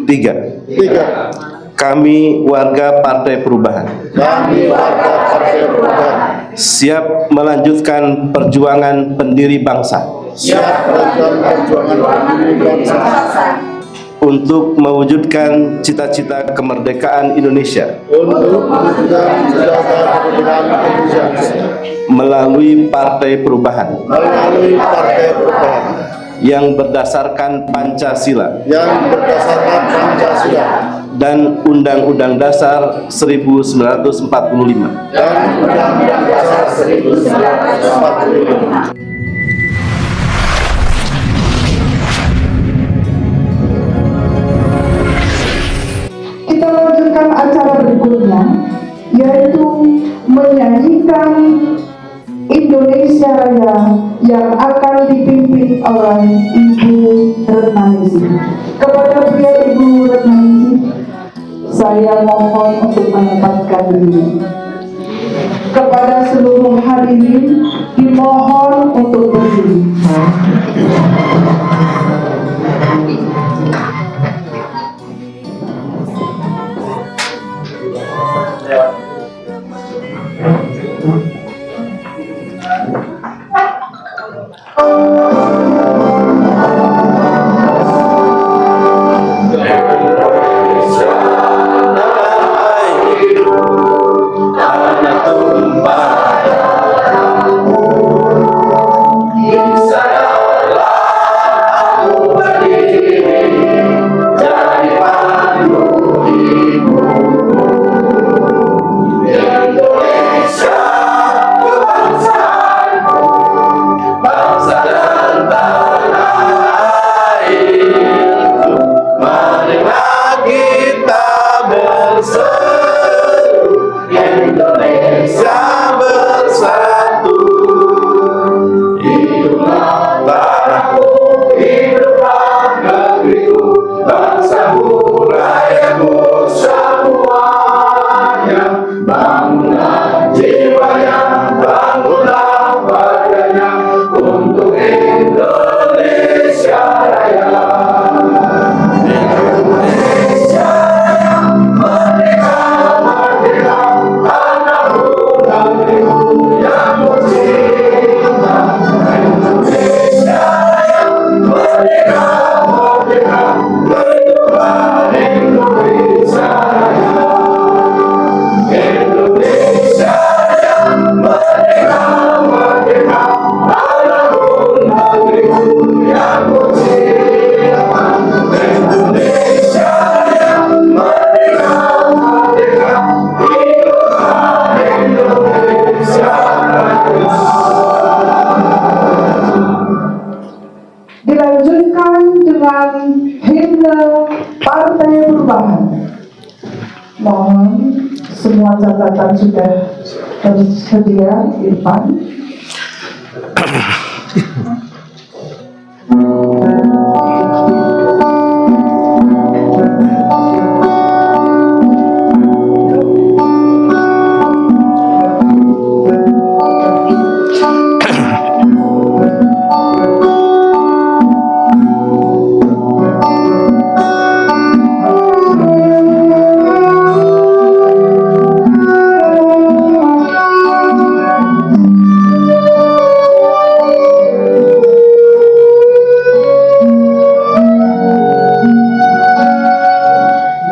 Tiga. Kami warga Partai Perubahan siap melanjutkan perjuangan pendiri bangsa untuk mewujudkan cita-cita kemerdekaan Indonesia melalui Partai Perubahan yang berdasarkan Pancasila dan Undang-Undang Dasar 1945. Kita lanjutkan acara berikutnya, yaitu menyanyikan Indonesia Raya yang akan dipimpin oleh Ibu Retnaningsih. Kepada beliau Ibu Retnaningsih, saya mohon untuk menempatkan diri. Kepada seluruh hadirin dimohon untuk berdiri. Dilanjutkan dengan himne Partai Perubahan. Mohon semua catatan sudah tersedia di depan.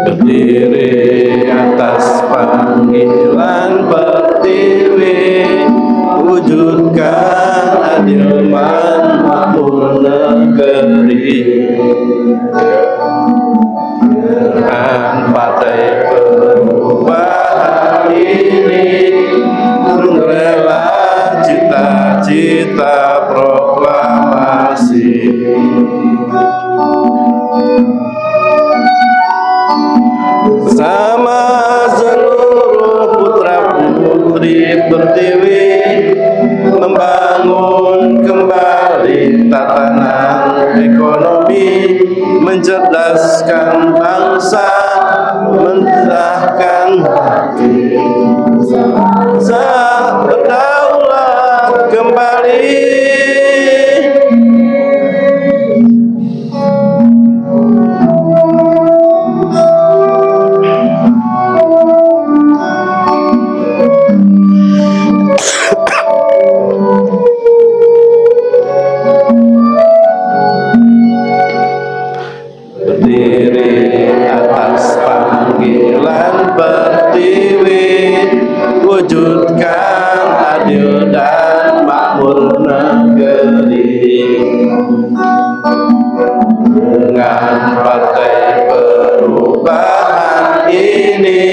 Berdiri atas panggilan pertiwi, wujudkan adil makmur negeri. Gerakan Partai Perubahan ini rela cita-cita proklamasi. Bersama seluruh putra-putri Pertiwi membangun kembali tatanan ekonomi, mencerdaskan bangsa, mendedahkan hati, bangsa berdaulat kembali. atas panggilan pertiwi, wujudkan adil dan makmur negeri. Dengan Partai Perubahan ini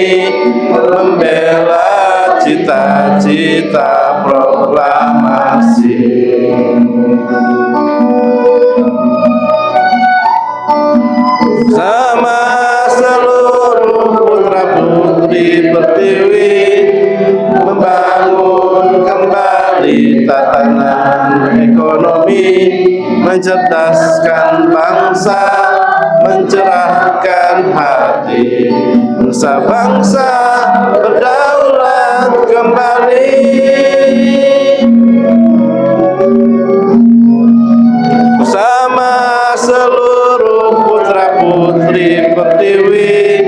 membela cita-cita proklamasi. Sama seluruh putra putri pertiwi membangun kembali tatanan ekonomi, mencerdaskan bangsa, mencerahkan hati, nusa bangsa berdaulat kembali. Bersama seluruh putra-putri pertiwi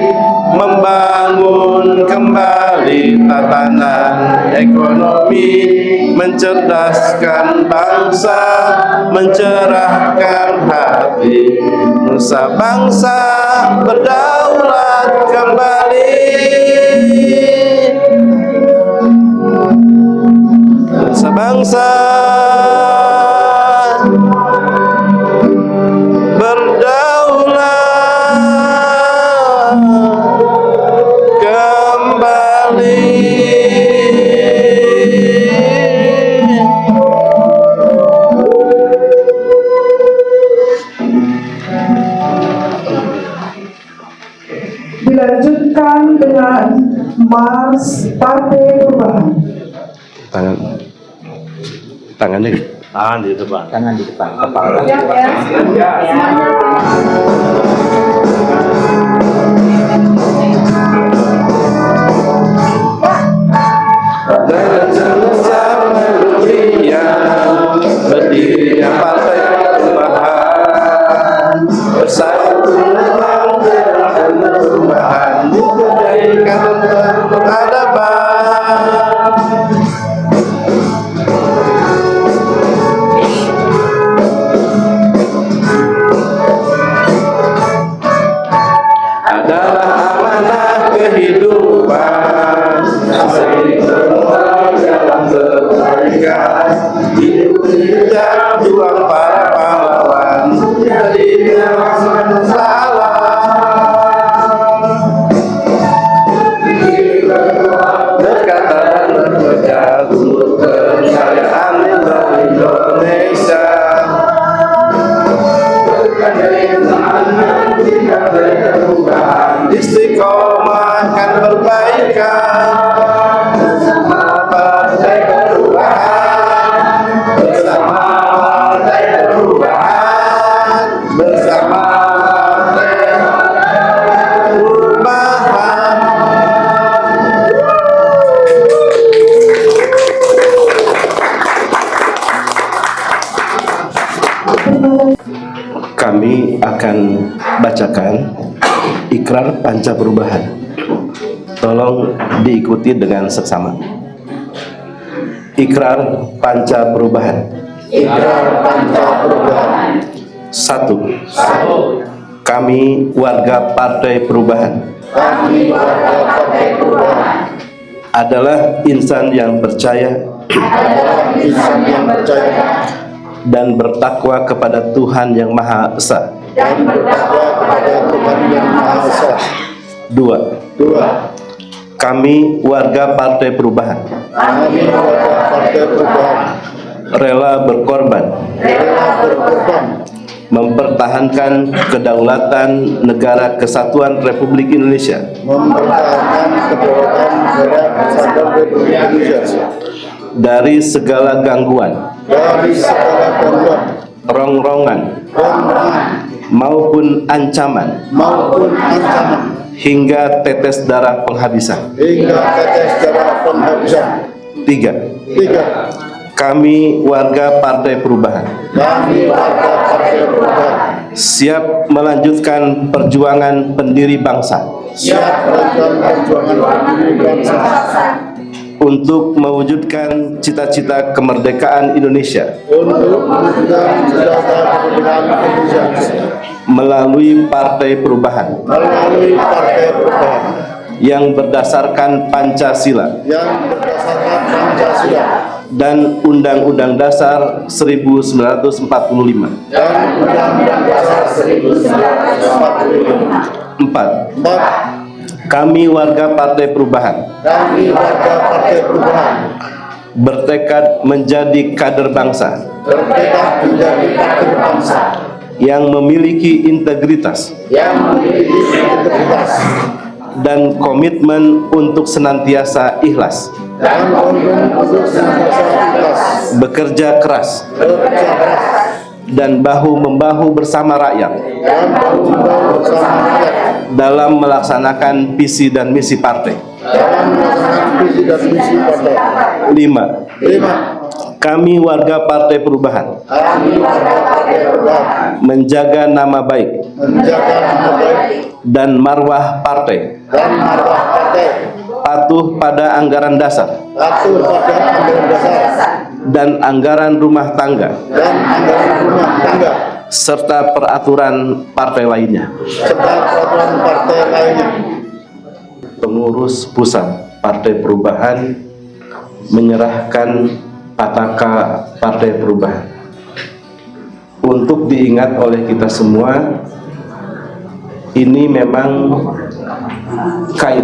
membangun kembali tatanan ekonomi, mencerdaskan bangsa, mencerahkan hati, nusa bangsa berdaulat kembali. Nusa bangsa dilanjutkan dengan Mars Partai Perubahan. Tangannya di depan. Tangan di depan, kepala. Siap ya? Dan selesai melodian berdirinya Partai Perubahan, bersatu memang gerakan perubahan, budaya dan peradaban. Adalah amanah kehidupan, sering semua dalam kebaikan, hidup tidak juang para pahlawan, jadinya masalah. Berkata dan bekerja untuk kejayaan Indonesia. Istiqomahkan perbaikan bersama Partai Perubahan, bersama Partai Perubahan, bersama Partai Perubahan. Kami akan bacakan ikrar panca perubahan. Tolong diikuti dengan seksama. Ikrar panca perubahan. Ikrar panca perubahan. 1. Kami warga Partai Perubahan Kami warga Partai Perubahan adalah insan yang percaya adalah insan yang percaya dan bertakwa kepada Tuhan Yang Maha Esa. dan bertakwa kepada Tuhan Yang Maha Esa. 2. 2. Kami warga Partai Perubahan Kami warga Partai Perubahan rela berkorban rela berkorban mempertahankan kedaulatan Negara Kesatuan Republik Indonesia mempertahankan kedaulatan negara kesatuan Republik Indonesia dari segala gangguan, dari segala gangguan, rongrongan rongrongan maupun ancaman maupun ancaman hingga tetes darah penghabisan. hingga tetes darah penghabisan. 3. 3. Kami warga Partai Perubahan Kami warga Partai Perubahan siap melanjutkan perjuangan pendiri bangsa siap melanjutkan perjuangan pendiri bangsa untuk mewujudkan cita-cita kemerdekaan Indonesia untuk mewujudkan cita-cita kemerdekaan Indonesia melalui Partai Perubahan melalui Partai Perubahan yang berdasarkan Pancasila yang berdasarkan Pancasila dan Undang-Undang Dasar 1945. dan Undang-Undang Dasar 1945. 4. 4. Kami warga Partai Perubahan Kami warga Partai Perubahan bertekad menjadi kader bangsa bertekad menjadi kader bangsa yang memiliki integritas yang memiliki integritas dan komitmen untuk senantiasa ikhlas, dan komitmen untuk senantiasa ikhlas, bekerja keras, bekerja keras, dan bahu-membahu bersama rakyat dan bahu-membahu bersama rakyat dalam melaksanakan visi dan misi partai. dalam melaksanakan visi dan misi partai. 5. 5. Kami warga Partai Perubahan Kami warga Partai Perubahan menjaga nama baik menjaga nama baik dan marwah partai, dan marwah partai, patuh pada anggaran dasar patuh pada anggaran dasar dan anggaran rumah tangga dan anggaran rumah tangga serta peraturan partai lainnya. serta peraturan partai lainnya. Pengurus pusat Partai Perubahan menyerahkan Pataka Partai Perubahan untuk diingat oleh kita semua. Ini memang kain,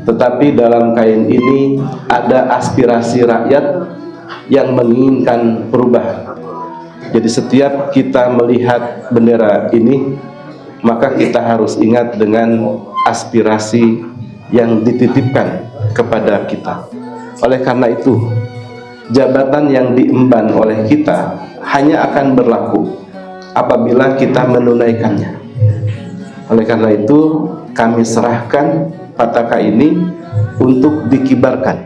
tetapi dalam kain ini ada aspirasi rakyat yang menginginkan perubahan. Jadi setiap kita melihat bendera ini, maka kita harus ingat dengan aspirasi yang dititipkan kepada kita. Oleh karena itu, jabatan yang diemban oleh kita hanya akan berlaku apabila kita menunaikannya. Oleh karena itu, kami serahkan Pataka ini untuk dikibarkan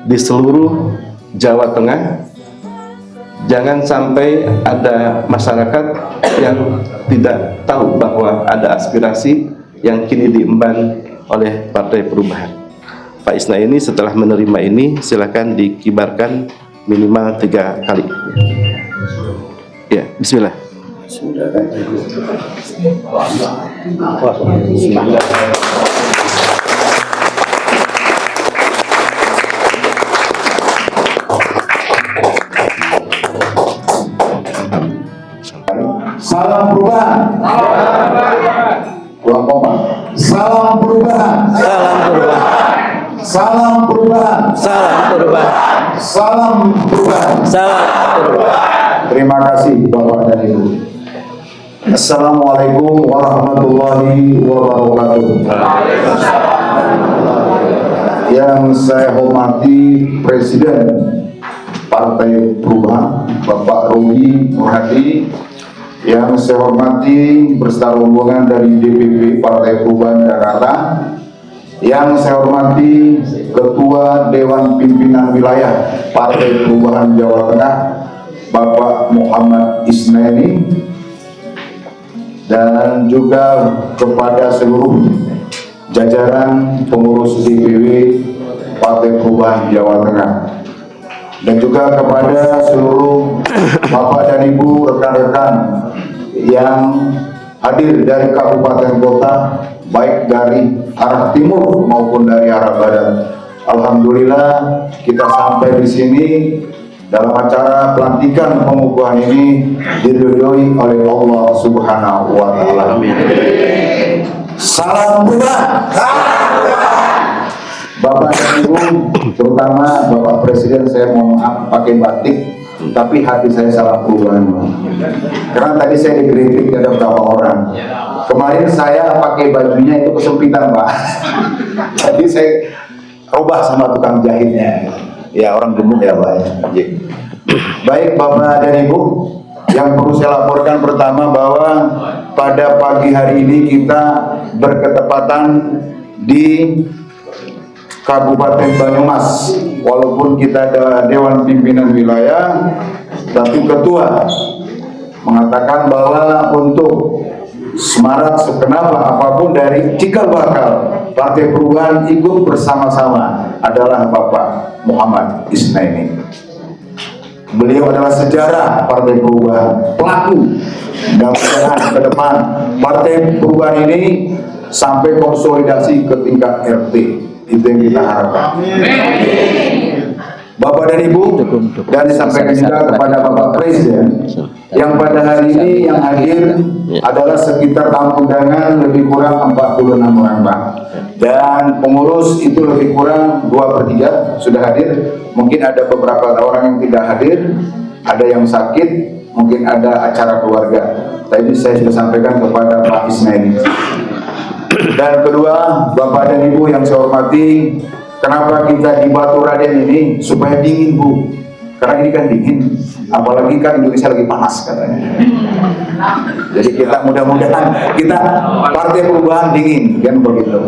di seluruh Jawa Tengah. Jangan sampai ada masyarakat yang tidak tahu bahwa ada aspirasi yang kini diemban oleh Partai Perubahan. Pak Isna ini setelah menerima ini silakan dikibarkan minimal 3 kali. Ya, bismillah. Salam perubahan. Ulang koma. Salam perubahan. Salam perubahan. Salam perubahan. Salam perubahan. Salam perubahan. Salam perubahan. Terima kasih Bapak dan Ibu. Assalamualaikum warahmatullahi wabarakatuh. Yang saya hormati Presiden Partai Perubahan Bapak Robi Nurhadi, yang saya hormati beserta rombongan dari DPP Partai Perubahan Jakarta, yang saya hormati Ketua Dewan Pimpinan Wilayah Partai Perubahan Jawa Tengah Bapak Muhammad Isnaini, dan juga kepada seluruh jajaran pengurus DPW Partai Perubahan Jawa Tengah, dan juga kepada seluruh Bapak dan Ibu rekan-rekan yang hadir dari kabupaten kota, baik dari arah timur maupun dari arah barat. Alhamdulillah kita sampai di sini dalam acara pelantikan pengukuhan ini diridhoi oleh Allah Subhanahu wa taala. Salam perubahan. Bapak dan Ibu, terutama Bapak Presiden, saya mohon maaf pakai batik, tapi hati saya salah perubahan. Karena tadi saya dikritik ada beberapa orang. Kemarin saya pakai bajunya itu kesempitan, Pak. Jadi saya rubah sama tukang jahitnya. Ya, orang gemuk ya, Pak. Baik Bapak dan Ibu, yang perlu saya laporkan pertama bahwa pada pagi hari ini kita berketepatan di Kabupaten Banyumas. Walaupun kita ada Dewan Pimpinan Wilayah, tapi Ketua mengatakan bahwa untuk semarak sekenal apapun dari cikal bakal Partai Perubahan ikut bersama-sama adalah Bapak Muhammad Isnaini. Beliau adalah sejarah Partai Perubahan, pelaku. Mudah-mudahan ke depan Partai Perubahan ini sampai konsolidasi ke tingkat RT. Itu yang kita harapkan. Bapak dan Ibu, dan disampaikan juga kepada Bapak Presiden yang pada hari ini yang hadir adalah sekitar tamu undangan lebih kurang 46 orang, Pak. Dan pengurus itu lebih kurang 2/3 sudah hadir. Mungkin ada beberapa orang yang tidak hadir, ada yang sakit, mungkin ada acara keluarga. Tadi saya sudah sampaikan kepada Pak Isnaini. Dan kedua, Bapak dan Ibu yang saya hormati, kenapa kita di Batu Raden ini supaya dingin, Bu? Karena ini kan dingin, apalagi kan Indonesia lagi panas katanya. Jadi kita mudah-mudahan kita Partai Perubahan dingin, kan begitu.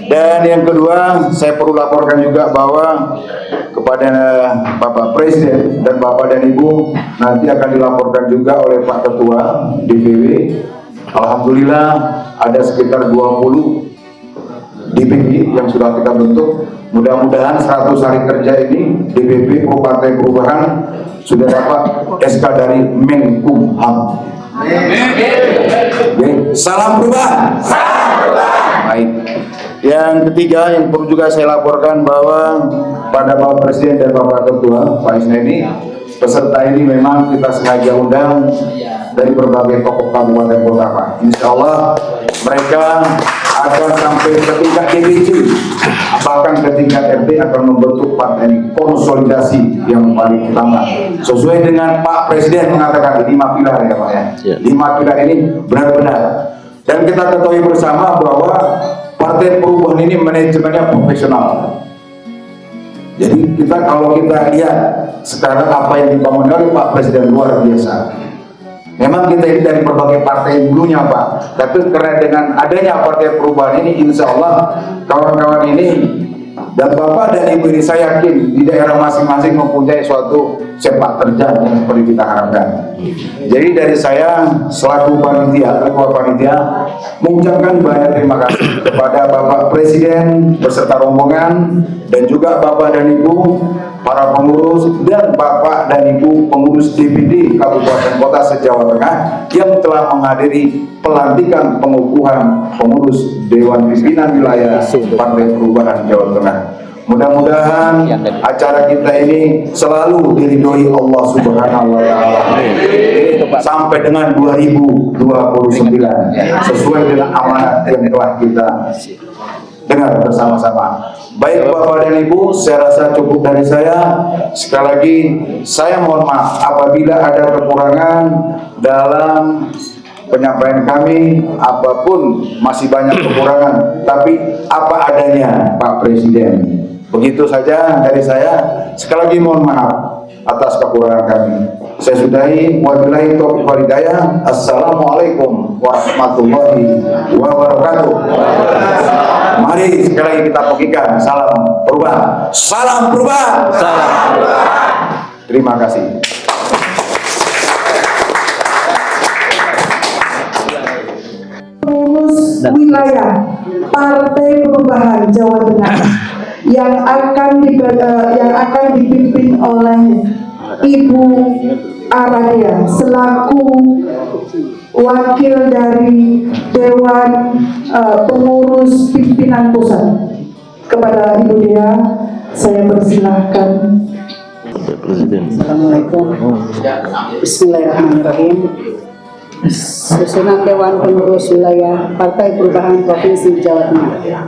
Dan yang kedua, saya perlu laporkan juga bahwa kepada Bapak Presiden dan Bapak dan Ibu nanti akan dilaporkan juga oleh Pak Ketua DPW. Alhamdulillah ada sekitar 20 DPP yang sudah kita bentuk. Mudah-mudahan 100 hari kerja ini DPP Partai Perubahan sudah dapat SK dari Menkumham. Oke, salam perubahan. Baik. Yang ketiga yang perlu juga saya laporkan bahwa pada Bapak Presiden dan Bapak Ketua Pak Isnaini, peserta ini memang kita sengaja undang dari berbagai tokoh kabupaten kota, Pak. Insya Allah mereka akan sampai ke tingkat DPC, bahkan ke tingkat RT akan membentuk partai ini, konsolidasi yang paling utama. Sesuai dengan Pak Presiden mengatakan 5 pilar ya, Pak ya. 5 pilar ini benar-benar. Dan kita ketahui bersama bahwa Partai Perubahan ini manajemennya profesional. Jadi kalau kita lihat sekarang apa yang dibangun oleh Pak Presiden luar biasa. Memang kita ini dari berbagai partai dulunya, Pak. Tapi karena dengan adanya Partai Perubahan ini, insya Allah kawan-kawan ini dan Bapak dan Ibu ini saya yakin di daerah masing-masing mempunyai suatu sepak terjang yang seperti kita harapkan. Jadi dari saya selaku panitia, ketua panitia mengucapkan banyak terima kasih kepada Bapak Presiden beserta rombongan dan juga Bapak dan Ibu para pengurus dan Bapak dan Ibu pengurus DPD Kabupaten Kota se-Jawa Tengah yang telah menghadiri pelantikan pengukuhan pengurus Dewan Pimpinan Wilayah Partai Perubahan Jawa Tengah. Mudah-mudahan acara kita ini selalu diridhoi Allah Subhanahu wa Ta'ala sampai dengan 2029 sesuai dengan amanat yang telah kita dengar bersama-sama. Baik Bapak dan Ibu, saya rasa cukup dari saya. Sekali lagi saya mohon maaf apabila ada kekurangan dalam penyampaian kami, apapun masih banyak kekurangan, tapi apa adanya Pak Presiden. Begitu saja dari saya. Sekali lagi mohon maaf atas kekurangan kami. Saya sudahi. Wabillahi taufiq wal hidayah. Assalamualaikum warahmatullahi wabarakatuh. Mari sekali lagi kita bagikan salam perubahan. Salam perubahan. Salam perubahan. Terima kasih. Pengurus wilayah Partai Perubahan Jawa Tengah yang akan dipimpin oleh Ibu Aradia selaku wakil dari Dewan Pengurus Pimpinan Pusat. Kepada Ibu Dea, saya persilahkan. Assalamualaikum. Bismillahirrahmanirrahim. Susunan Dewan Pengurus Wilayah Partai Perubahan Provinsi Jawa Tengah.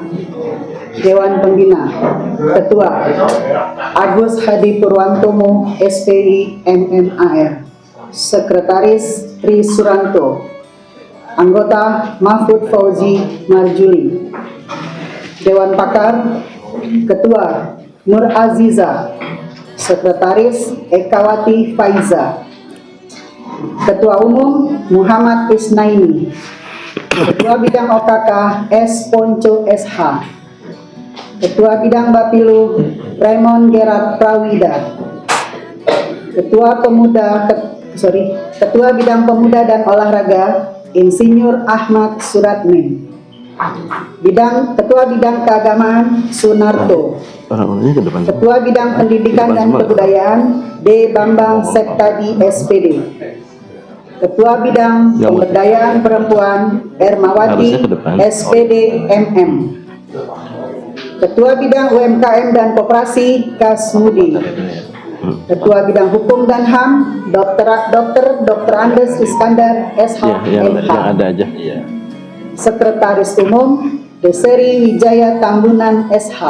Dewan Pembina. Ketua Agus Hadi Purwantomo, SPI MMAR. Sekretaris Tri Suranto. Anggota Mahfud Fauzi Marjuli. Dewan Pakar. Ketua Nur Aziza. Sekretaris Ekawati Faiza. Ketua Umum Muhammad Isnaini. Ketua Bidang OKK S. Ponco SH. Ketua Bidang Bapilu Raymond Gerard Prawida. Ketua Bidang Pemuda dan Olahraga Insinyur Ahmad Suratmen. Ketua Bidang Keagamaan Sunarto. Orang-orangnya ke depan. Ketua Bidang Pendidikan dan Kebudayaan D. Bambang Septadi SPD. Ketua Bidang Pemberdayaan Perempuan Ermawati Harusnya ke depan. SPD MM. Ketua Bidang UMKM dan Koperasi Kasmudi. Ketua Bidang Hukum dan HAM Dr. Andes Iskandar SH Ya, yang MH. ada aja. Sekretaris Umum Deseri Wijaya Tambunan SH.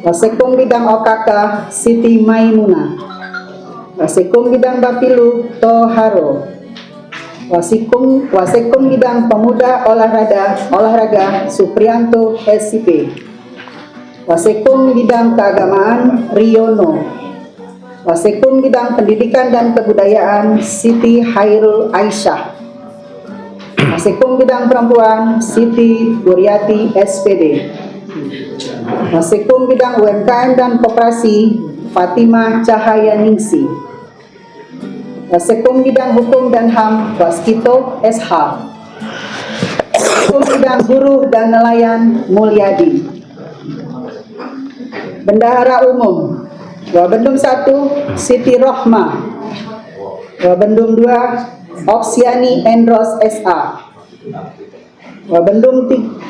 Wasekum Bidang OKK Siti Maimunah. Wasekum Bidang Bapilu Toharo. Wasekum Bidang Pemuda Olahraga Suprianto SIP. Wasekum Bidang Keagamaan Riono. Wasekum Bidang Pendidikan dan Kebudayaan Siti Hairul Aisyah. Wasekum Bidang Perempuan Siti Buryati SPD. Wasekum Bidang UMKM dan Koperasi Fatimah Cahaya Ningsi. Wasekum Bidang Hukum dan HAM Waskito SH. Wasekum Bidang Buruh dan Nelayan Mulyadi. Bendahara Umum Wabendum 1 Siti Rohma. Wabendum 2 Oksiani Endros SA. Wabendum 3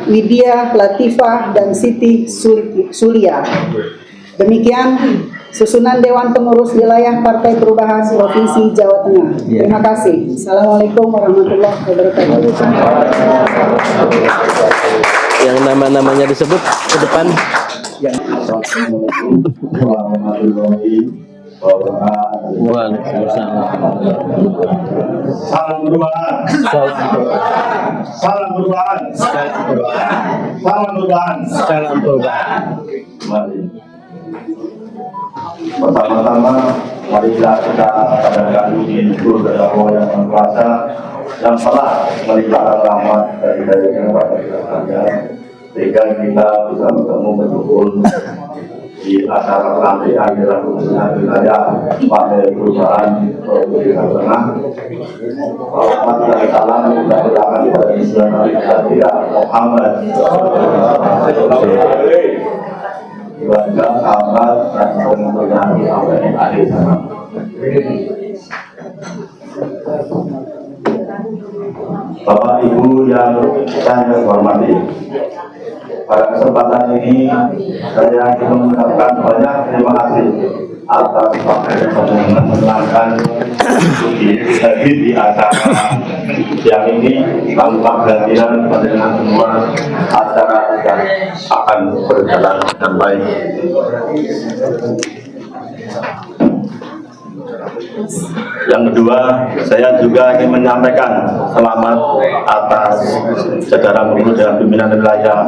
Widya Latifah dan Siti Sulia. Demikian susunan Dewan Pengurus Wilayah Partai Perubahan Provinsi Jawa Tengah. Terima kasih. Assalamualaikum warahmatullahi wabarakatuh. Yang nama-namanya disebut ke depan. Waalaikumsalam. Salam perubahan. Salam perubahan. Salam perubahan. Salam perubahan. Mari. Pertama-tama, marilah kita pada kali syukur kepada Allah yang Maha Kuasa yang telah melimpahkan rahmat dari kepada kita, sehingga kita bisa bertemu betul di acara pelantikan dalam wilayah Partai Perubahan Provinsi Jawa Tengah. Rahmat dan salam kita berikan kepada Nabi Muhammad keluarga, sahabat, dan pengikutnya di akhir zaman. Bapak Ibu yang saya hormati, pada kesempatan ini saya ingin mengucapkan banyak terima kasih atas waktu yang menyenangkan di acara yang ini. Tanpa kehadiran panjenengan semua, acara tidak akan berjalan dengan baik. Yang kedua, saya juga ingin menyampaikan selamat atas jajaran pengurus dan pimpinan wilayah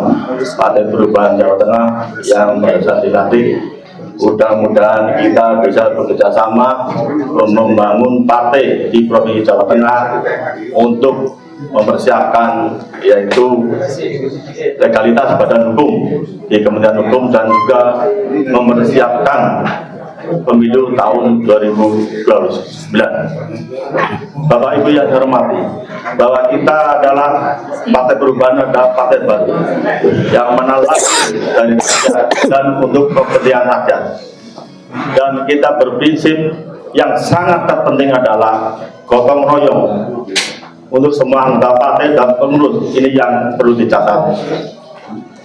Partai Perubahan Jawa Tengah yang barusan dilantik. Mudah-mudahan kita bisa bekerja sama membangun partai di Provinsi Jawa Tengah untuk mempersiapkan yaitu legalitas badan hukum di Kementerian Hukum dan juga mempersiapkan pemilu tahun 2029. Bapak Ibu yang saya hormati, bahwa kita adalah Partai Perubahan, adalah partai baru yang menolak dari rakyat dan untuk kepentingan rakyat. Dan kita berprinsip yang sangat terpenting adalah gotong royong untuk semua anggota partai dan pengurus. Ini yang perlu dicatat.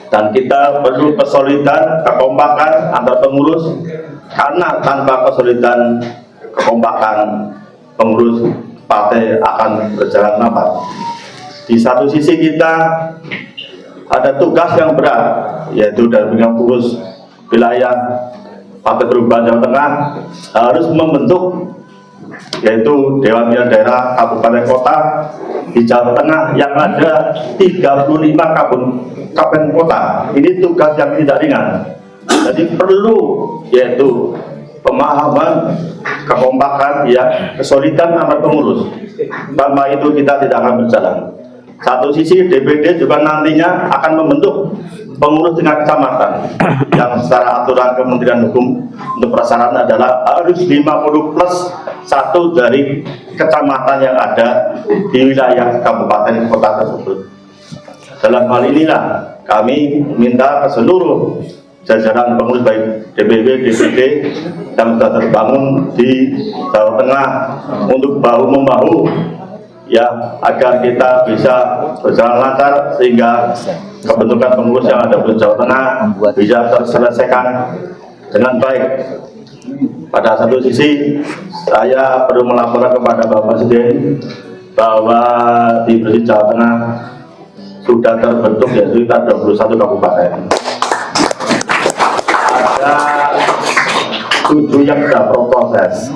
Dan kita perlu kesolidan, kekompakan antar pengurus, karena tanpa kesolidan, kekompakan pengurus partai akan berjalan lambat. Di satu sisi kita ada tugas yang berat, yaitu dari pengurus wilayah Partai Perubahan Jawa Tengah harus membentuk yaitu Dewan Pimpinan Daerah Kabupaten Kota di Jawa Tengah yang ada 35 kabupaten kota. Ini tugas yang tidak ringan. Jadi perlu yaitu pemahaman, kekompakan, ya, kesolidan antar pengurus. Tanpa itu kita tidak akan berjalan. Satu sisi DPD juga nantinya akan membentuk pengurus tingkat kecamatan yang secara aturan Kementerian Hukum untuk persyaratan adalah harus 50+1 dari kecamatan yang ada di wilayah kabupaten kota tersebut. Dalam hal inilah kami minta ke seluruh jajaran pengurus baik DPW, DPD yang sudah terbangun di Jawa Tengah untuk bahu-membahu ya, agar kita bisa berjalan lancar sehingga kebentukan pengurus yang ada di Jawa Tengah bisa terselesaikan dengan baik. Pada satu sisi saya perlu melaporkan kepada Bapak Presiden bahwa di Provinsi Jawa Tengah sudah terbentuk ya sekitar 21 kabupaten. Ada 7 yang sudah berproses.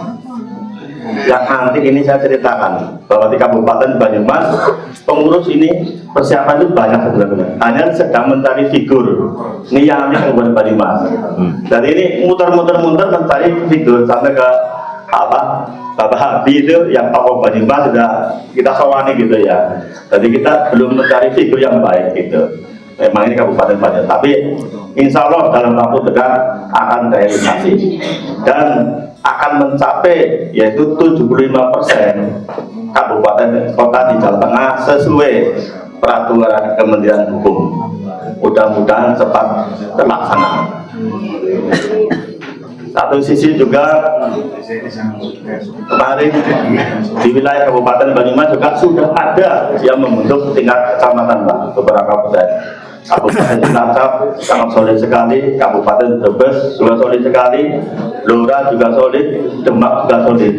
Yang nanti ini saya ceritakan bahwa di Kabupaten Banyumas pengurus ini persiapan itu banyak sebenarnya. Hanya sedang mencari figur niat Kabupaten Banyumas. Jadi ini muter-muter mencari figur sampai ke Bapak Habib itu yang Pak Banyumas sudah kita sawani gitu ya. Jadi kita belum mencari figur yang baik gitu. Memang ini Kabupaten Banyumas, tapi insya Allah dalam waktu dekat akan realisasi dan akan mencapai yaitu 75% kabupaten kota di Jawa Tengah sesuai peraturan Kementerian Hukum. Mudah-mudahan cepat terlaksana. Satu sisi juga kemarin di wilayah Kabupaten Banyumas juga sudah ada yang membentuk tingkat kecamatan, Pak, beberapa kabupaten. Kabupaten Cilacap sangat solid sekali, Kabupaten Brebes juga solid sekali, Blora juga solid, Demak juga solid.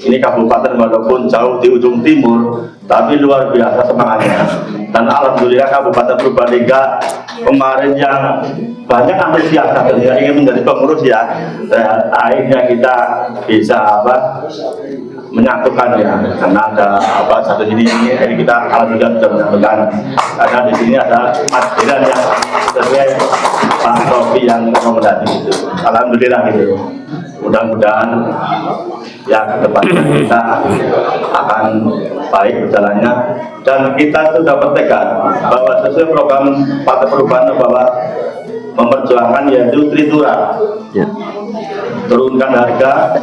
Ini kabupaten walaupun jauh di ujung timur, tapi luar biasa semangatnya. Dan alhamdulillah Kabupaten Purbalingga kemarin yang banyak antusias yang ingin menjadi pengurus ya, akhirnya kita bisa menyatukan ya, karena ada satu ini kita alhamdulillah sudah menyatukan, karena di sini ada Mas Diran yang sesuai Pak Rofi yang rekomendasi itu. Alhamdulillah gitu. Mudah-mudahan ya ke depannya kita akan baik berjalannya, dan kita sudah bertekad bahwa sesuai program Partai Perubahan bahwa memperjuangkan yaitu Tritura, turunkan harga,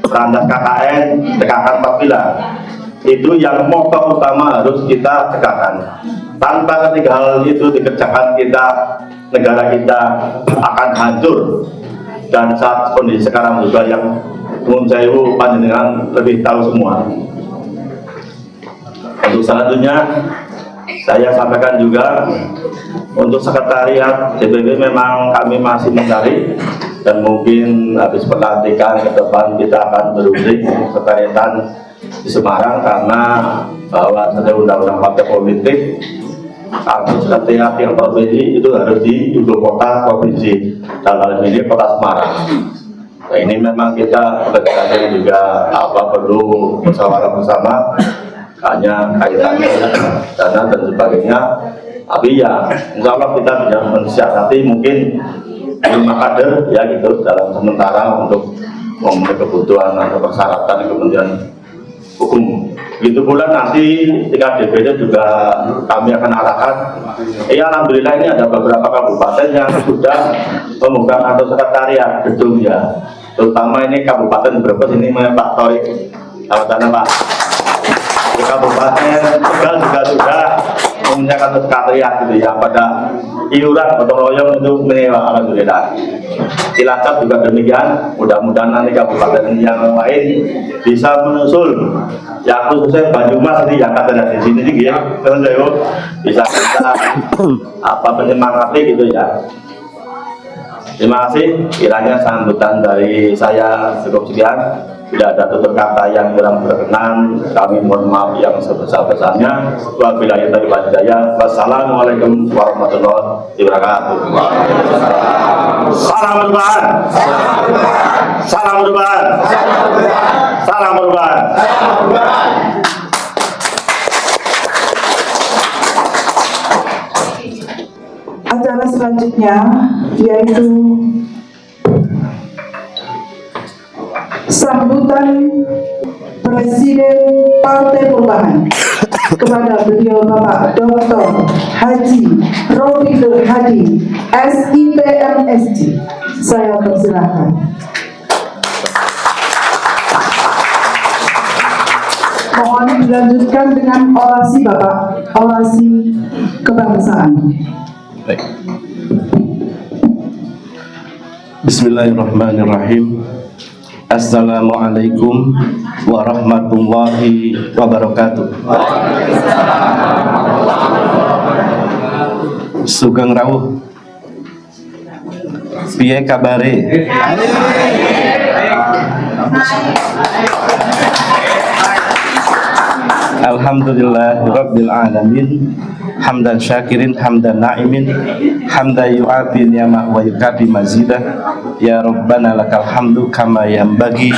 berantas KKN, tegakkan 4 pilar. Itu yang pokok utama harus kita tegakkan. Tanpa ketiga hal itu dikerjakan, negara kita akan hancur. Dan saat kondisi sekarang juga yang Munjaiwu panjenengan lebih tahu semua. Untuk selanjutnya saya sampaikan juga untuk sekretariat DPW memang kami masih mencari, dan mungkin habis pelantikan ke depan kita akan berunding sekretariatan di Semarang, karena bahwa sesuai undang-undang partai politik kami sekretariat yang provinsi itu harus di ibu kota provinsi, dalam ini kota Semarang. Nah, ini memang kita bekerja juga perlu musyawarah bersama, hanya kaitannya dana dan sebagainya. Tapi ya insya Allah kita bisa mensiasati mungkin 5 kader ya gitu dalam sementara untuk memenuhi kebutuhan atau persyaratan Kementerian Hukum. Begitu pula nanti tingkat DPD juga kami akan arahkan. Alhamdulillah ini ada beberapa kabupaten yang sudah memegang atau sekretariat gedung ya. Terutama ini Kabupaten Brebes ini Pak Torik, sana Pak. Di Kabupaten Tegal juga sudah mempunyai kantor sekretariat gitu ya, pada iuran gotong royong untuk menyewa. Alhamdulillah. Cilacap juga demikian. Mudah-mudahan nanti kabupaten yang lain bisa menyusul. Ya khususnya Banyumas ini yang ada di sini nih ya, terus saya bisa menyemangati gitu ya. Terima kasih. Kiranya sambutan dari saya cukup sekian. Bila ada tutur kata yang kurang berkenan, kami mohon maaf yang sebesar-besarnya. Wabillahi taufiq wal hidayah. Wassalamualaikum warahmatullahi wabarakatuh. Salam perubahan. Salam perubahan. Salam perubahan. Acara selanjutnya yaitu sambutan Presiden Partai Perubahan kepada beliau Bapak Dr. Haji Robi Nur Hadi, SIPMSD. Saya persilahkan. Mohon dilanjutkan dengan orasi Bapak, orasi kebangsaan. Baik. Bismillahirrahmanirrahim. Assalamualaikum warahmatullahi wabarakatuh. Sugeng rawuh. Piye kabare? Alhamdulillahirabbil alamin. Hamdan syakirin, hamdan na'imin, hamdan yu'afi ni'mah wa yukafi mazidah. Ya Rabbana lakal hamdu kama yanbaghi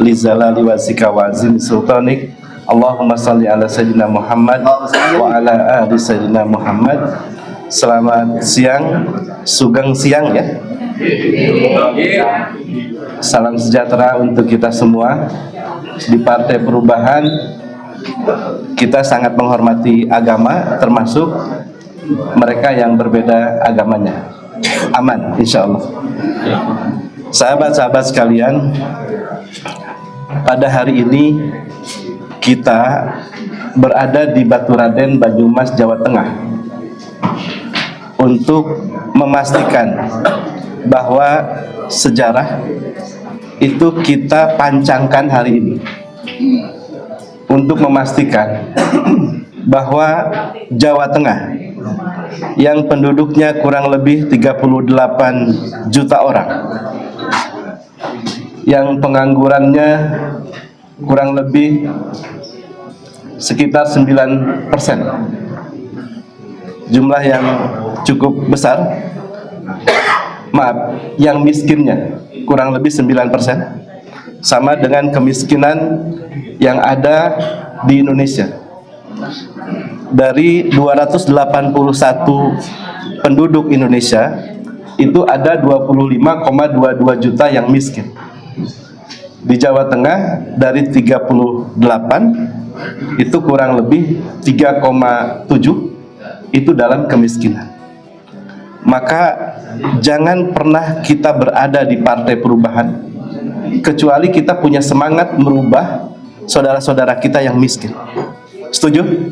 li zalali wazika wa azim sultanik. Allahumma salli ala sayyidina Muhammad wa ala ali sayyidina Muhammad. Selamat siang, sugeng siang ya. Salam sejahtera untuk kita semua. Di Partai Perubahan kita sangat menghormati agama, termasuk mereka yang berbeda agamanya. Aman, insya Allah. Sahabat-sahabat sekalian, pada hari ini kita berada di Baturaden, Banyumas, Jawa Tengah untuk memastikan bahwa sejarah itu kita pancangkan hari ini, untuk memastikan bahwa Jawa Tengah yang penduduknya kurang lebih 38 juta orang, yang penganggurannya kurang lebih sekitar 9%, jumlah yang cukup besar. Maaf, yang miskinnya kurang lebih 9%, sama dengan kemiskinan yang ada di Indonesia. Dari 281 penduduk Indonesia, itu ada 25,22 juta yang miskin. Di Jawa Tengah dari 38 itu kurang lebih 3,7 itu dalam kemiskinan. Maka jangan pernah kita berada di Partai Perubahan kecuali kita punya semangat merubah saudara-saudara kita yang miskin. Setuju?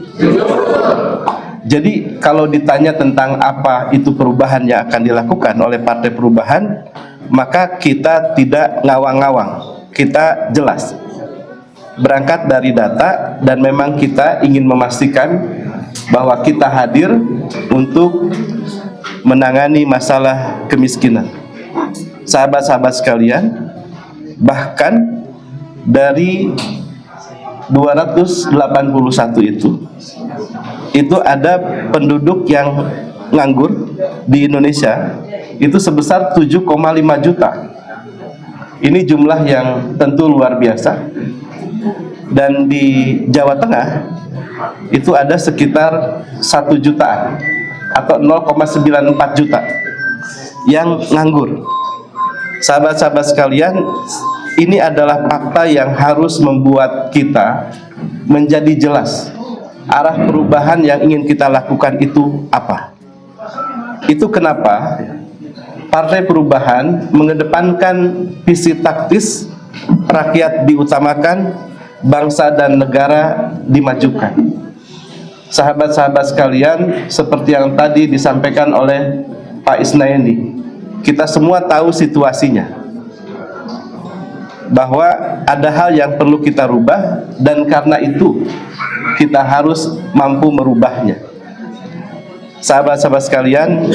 Jadi kalau ditanya tentang apa itu perubahan yang akan dilakukan oleh Partai Perubahan, maka kita tidak ngawang-ngawang, kita jelas berangkat dari data, dan memang kita ingin memastikan bahwa kita hadir untuk menangani masalah kemiskinan. Sahabat-sahabat sekalian, bahkan dari 281 itu ada penduduk yang nganggur di Indonesia itu sebesar 7,5 juta. Ini jumlah yang tentu luar biasa. Dan di Jawa Tengah itu ada sekitar 1 jutaan atau 0,94 juta yang nganggur. Sahabat-sahabat sekalian, ini adalah fakta yang harus membuat kita menjadi jelas arah perubahan yang ingin kita lakukan itu apa. Itu kenapa Partai Perubahan mengedepankan visi taktis, rakyat diutamakan, bangsa dan negara dimajukan. Sahabat-sahabat sekalian, seperti yang tadi disampaikan oleh Pak Isnaini, kita semua tahu situasinya, bahwa ada hal yang perlu kita rubah, dan karena itu kita harus mampu merubahnya. Sahabat-sahabat sekalian,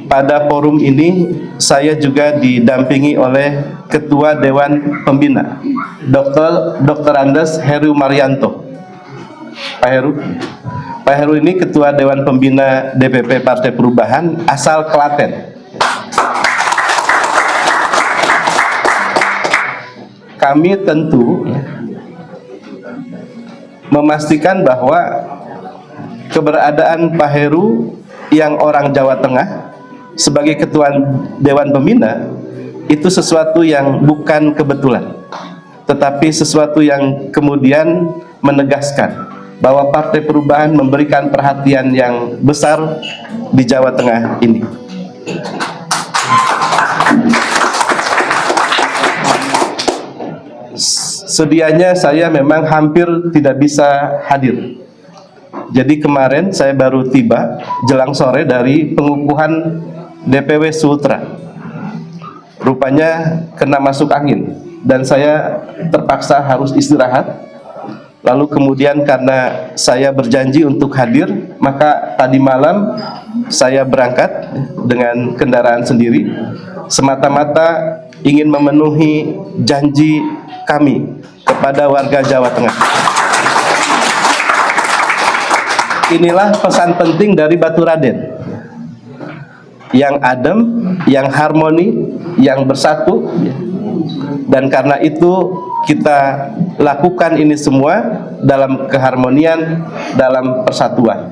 pada forum ini saya juga didampingi oleh Ketua Dewan Pembina, Dr. Andes Heru Marianto. Pak Heru ini Ketua Dewan Pembina DPP Partai Perubahan asal Klaten. Kami tentu memastikan bahwa keberadaan Pak Heru yang orang Jawa Tengah sebagai Ketua Dewan Pembina itu sesuatu yang bukan kebetulan, tetapi sesuatu yang kemudian menegaskan bahwa Partai Perubahan memberikan perhatian yang besar di Jawa Tengah ini. Sedianya saya memang hampir tidak bisa hadir. Jadi kemarin saya baru tiba jelang sore dari pengukuhan DPW Sultra. Rupanya kena masuk angin dan saya terpaksa harus istirahat. Lalu kemudian karena saya berjanji untuk hadir, maka tadi malam saya berangkat dengan kendaraan sendiri semata-mata ingin memenuhi janji kami kepada warga Jawa Tengah. Inilah pesan penting dari Batu Raden, yang adem, yang harmoni, yang bersatu. Dan karena itu kita lakukan ini semua dalam keharmonian, dalam persatuan.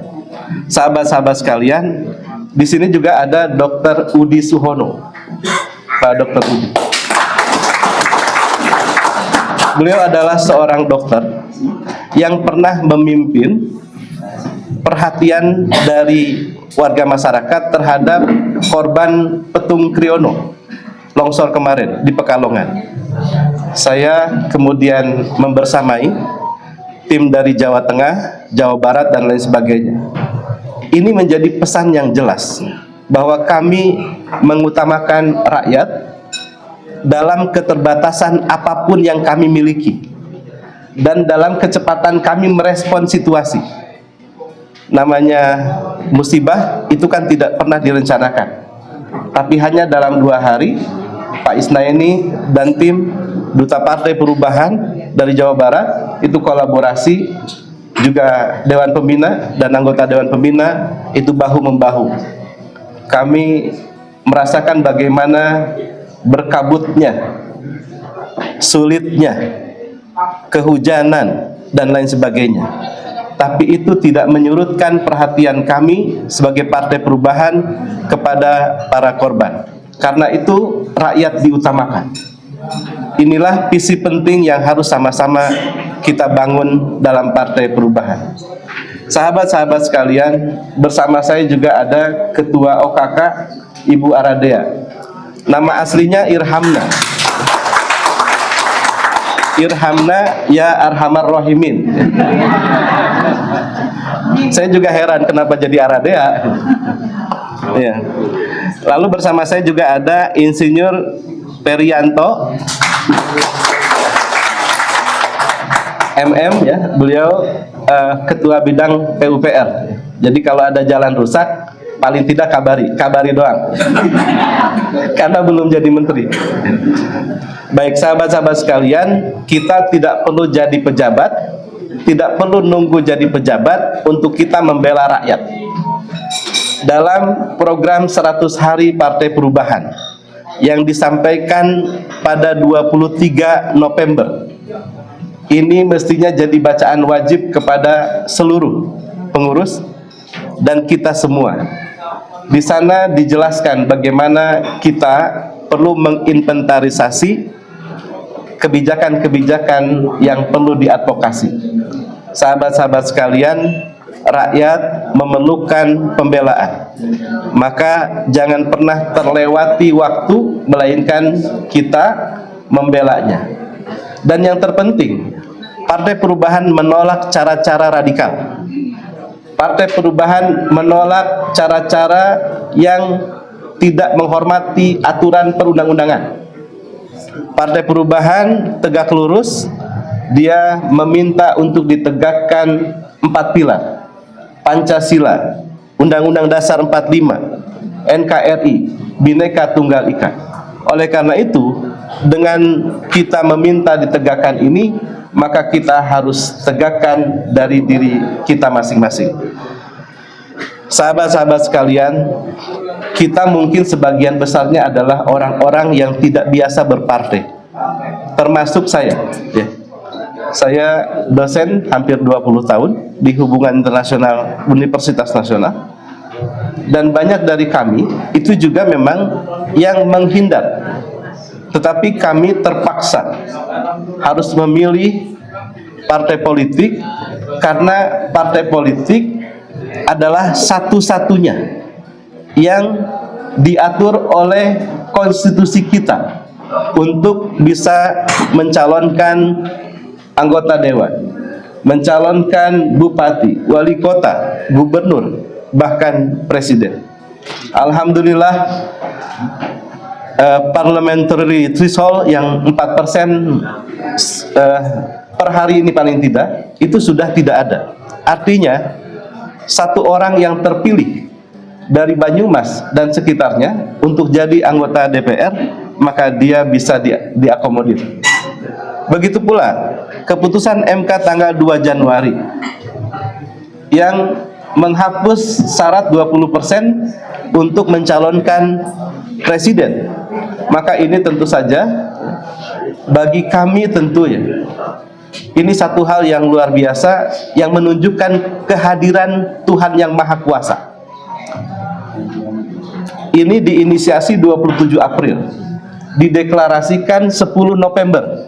Sahabat-sahabat sekalian, di sini juga ada Dr. Udi Suhono, Pak Dr. Udi. Beliau adalah seorang dokter yang pernah memimpin perhatian dari warga masyarakat terhadap korban Petung Kriono longsor kemarin di Pekalongan. Saya kemudian membersamai tim dari Jawa Tengah, Jawa Barat, dan lain sebagainya. Ini menjadi pesan yang jelas bahwa kami mengutamakan rakyat dalam keterbatasan apapun yang kami miliki dan dalam kecepatan kami merespon situasi. Namanya musibah itu kan tidak pernah direncanakan, tapi hanya dalam 2 hari Pak Isnaini dan tim Duta Partai Perubahan dari Jawa Barat itu kolaborasi, juga Dewan Pembina dan anggota Dewan Pembina itu bahu-membahu. Kami merasakan bagaimana berkabutnya, sulitnya, kehujanan, dan lain sebagainya. Tapi itu tidak menyurutkan perhatian kami sebagai Partai Perubahan kepada para korban. Karena itu rakyat diutamakan. Inilah visi penting yang harus sama-sama kita bangun dalam Partai Perubahan. Sahabat-sahabat sekalian, bersama saya juga ada Ketua OKK Ibu Aradea. Nama aslinya Irhamna. Irhamna ya Arhamar Rahimin. Saya juga heran kenapa jadi Aradea. Ya. Lalu bersama saya juga ada Insinyur Perianto MM, ya, beliau Ketua Bidang PUPR. Jadi kalau ada jalan rusak, paling tidak kabari doang. Karena belum jadi menteri. Baik sahabat-sahabat sekalian, kita tidak perlu jadi pejabat, tidak perlu nunggu jadi pejabat untuk kita membela rakyat. Dalam program 100 hari Partai Perubahan yang disampaikan pada 23 November, ini mestinya jadi bacaan wajib kepada seluruh pengurus dan kita semua. Di sana dijelaskan bagaimana kita perlu menginventarisasi kebijakan-kebijakan yang perlu diadvokasi. Sahabat-sahabat sekalian, rakyat memerlukan pembelaan. Maka jangan pernah terlewati waktu, melainkan kita membelanya. Dan yang terpenting, Partai Perubahan menolak cara-cara radikal. Partai Perubahan menolak cara-cara yang tidak menghormati aturan perundang-undangan. Partai Perubahan tegak lurus, dia meminta untuk ditegakkan 4 pilar. Pancasila, Undang-Undang Dasar 45, NKRI, Bhinneka Tunggal Ika. Oleh karena itu, dengan kita meminta ditegakkan ini, maka kita harus tegakkan dari diri kita masing-masing. Sahabat-sahabat sekalian, kita mungkin sebagian besarnya adalah orang-orang yang tidak biasa berpartai, termasuk saya, ya. Saya dosen hampir 20 tahun di Hubungan Internasional Universitas Nasional, dan banyak dari kami itu juga memang yang menghindar, tetapi kami terpaksa harus memilih partai politik karena partai politik adalah satu-satunya yang diatur oleh konstitusi kita untuk bisa mencalonkan anggota dewan, mencalonkan bupati, wali kota, gubernur, bahkan presiden. Alhamdulillah, parliamentary threshold yang 4% per hari ini paling tidak, itu sudah tidak ada. Artinya satu orang yang terpilih dari Banyumas dan sekitarnya untuk jadi anggota DPR, maka dia bisa diakomodir. Begitu pula keputusan MK tanggal 2 Januari yang menghapus syarat 20% untuk mencalonkan presiden. Maka ini tentu saja bagi kami tentunya ini satu hal yang luar biasa yang menunjukkan kehadiran Tuhan yang Maha Kuasa. Ini diinisiasi 27 April, dideklarasikan 10 November,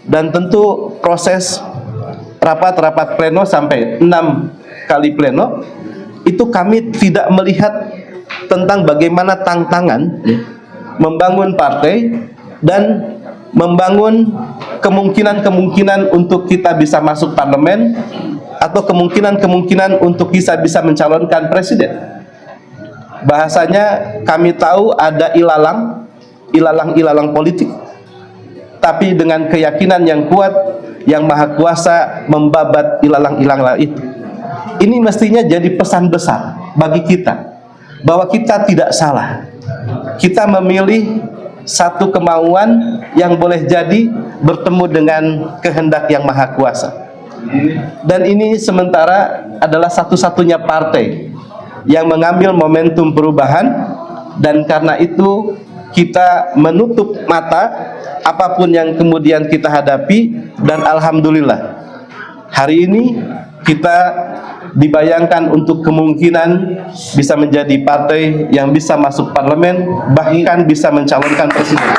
dan tentu proses rapat-rapat pleno sampai 6 kali pleno itu kami tidak melihat tentang bagaimana tantangan membangun partai dan membangun kemungkinan-kemungkinan untuk kita bisa masuk parlemen atau kemungkinan-kemungkinan untuk bisa mencalonkan presiden. Bahasanya kami tahu ada ilalang politik, tapi dengan keyakinan yang kuat yang Maha Kuasa membabat ilalang-ilalang itu. Ini mestinya jadi pesan besar bagi kita bahwa kita tidak salah. Kita memilih satu kemauan yang boleh jadi bertemu dengan kehendak yang Maha Kuasa. Dan ini sementara adalah satu-satunya partai yang mengambil momentum perubahan, dan karena itu kita menutup mata apapun yang kemudian kita hadapi, dan alhamdulillah hari ini kita dibayangkan untuk kemungkinan bisa menjadi partai yang bisa masuk parlemen, bahkan bisa mencalonkan presiden.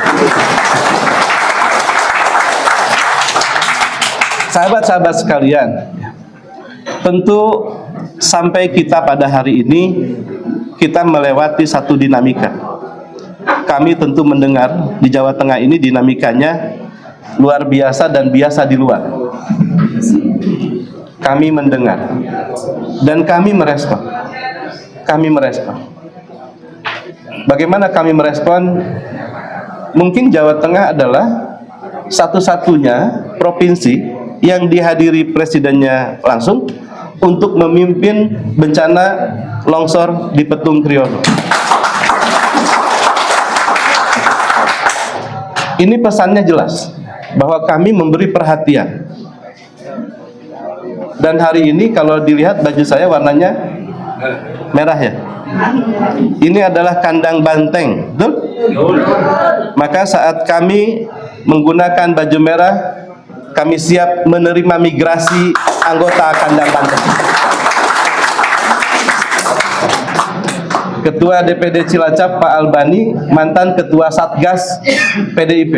Sahabat-sahabat sekalian, tentu sampai kita pada hari ini kita melewati satu dinamika. Kami tentu mendengar di Jawa Tengah ini dinamikanya luar biasa dan biasa di luar. Kami mendengar dan kami merespon. Bagaimana kami merespon? Mungkin Jawa Tengah adalah satu-satunya provinsi yang dihadiri presidennya langsung untuk memimpin bencana longsor di Petung Kriono. Ini pesannya jelas bahwa kami memberi perhatian. Dan hari ini kalau dilihat baju saya warnanya merah ya. Ini adalah kandang banteng, betul? Maka saat kami menggunakan baju merah, kami siap menerima migrasi anggota kandang banteng. Ketua DPD Cilacap Pak Albani, mantan Ketua Satgas PDIP.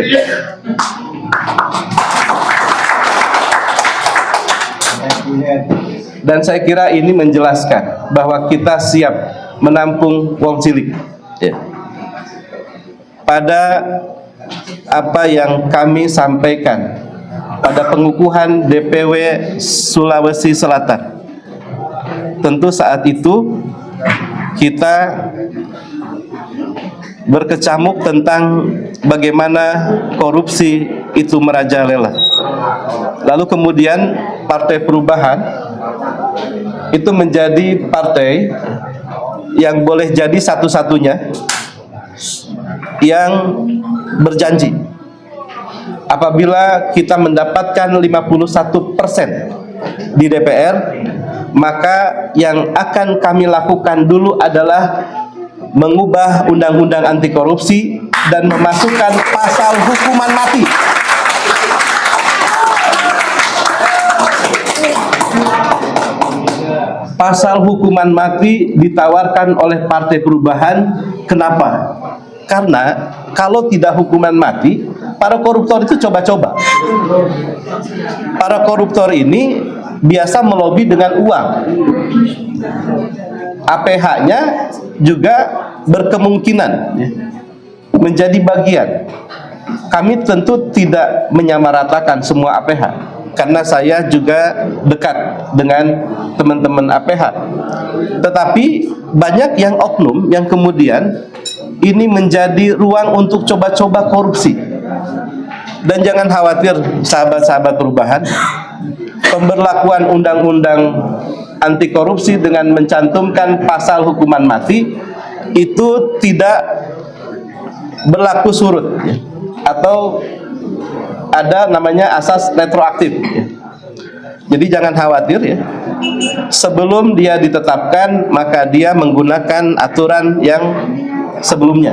Dan saya kira ini menjelaskan bahwa kita siap menampung wong cilik. Pada apa yang kami sampaikan pada pengukuhan DPW Sulawesi Selatan, tentu saat itu kita berkecamuk tentang bagaimana korupsi itu merajalela. Lalu kemudian Partai Perubahan itu menjadi partai yang boleh jadi satu-satunya yang berjanji apabila kita mendapatkan 51% di DPR, maka yang akan kami lakukan dulu adalah mengubah undang-undang anti korupsi dan memasukkan pasal hukuman mati. Pasal hukuman mati ditawarkan oleh Partai Perubahan. Kenapa? Karena kalau tidak hukuman mati, para koruptor itu coba-coba. Para koruptor ini biasa melobi dengan uang. APH-nya juga berkemungkinan ya, menjadi bagian. Kami tentu tidak menyamaratakan semua APH, karena saya juga dekat dengan teman-teman APH. Tetapi banyak yang oknum yang kemudian ini menjadi ruang untuk coba-coba korupsi. Dan jangan khawatir sahabat-sahabat perubahan, pemberlakuan undang-undang anti korupsi dengan mencantumkan pasal hukuman mati itu tidak berlaku surut ya, atau ada namanya asas retroaktif ya. Jadi jangan khawatir ya, sebelum dia ditetapkan maka dia menggunakan aturan yang sebelumnya.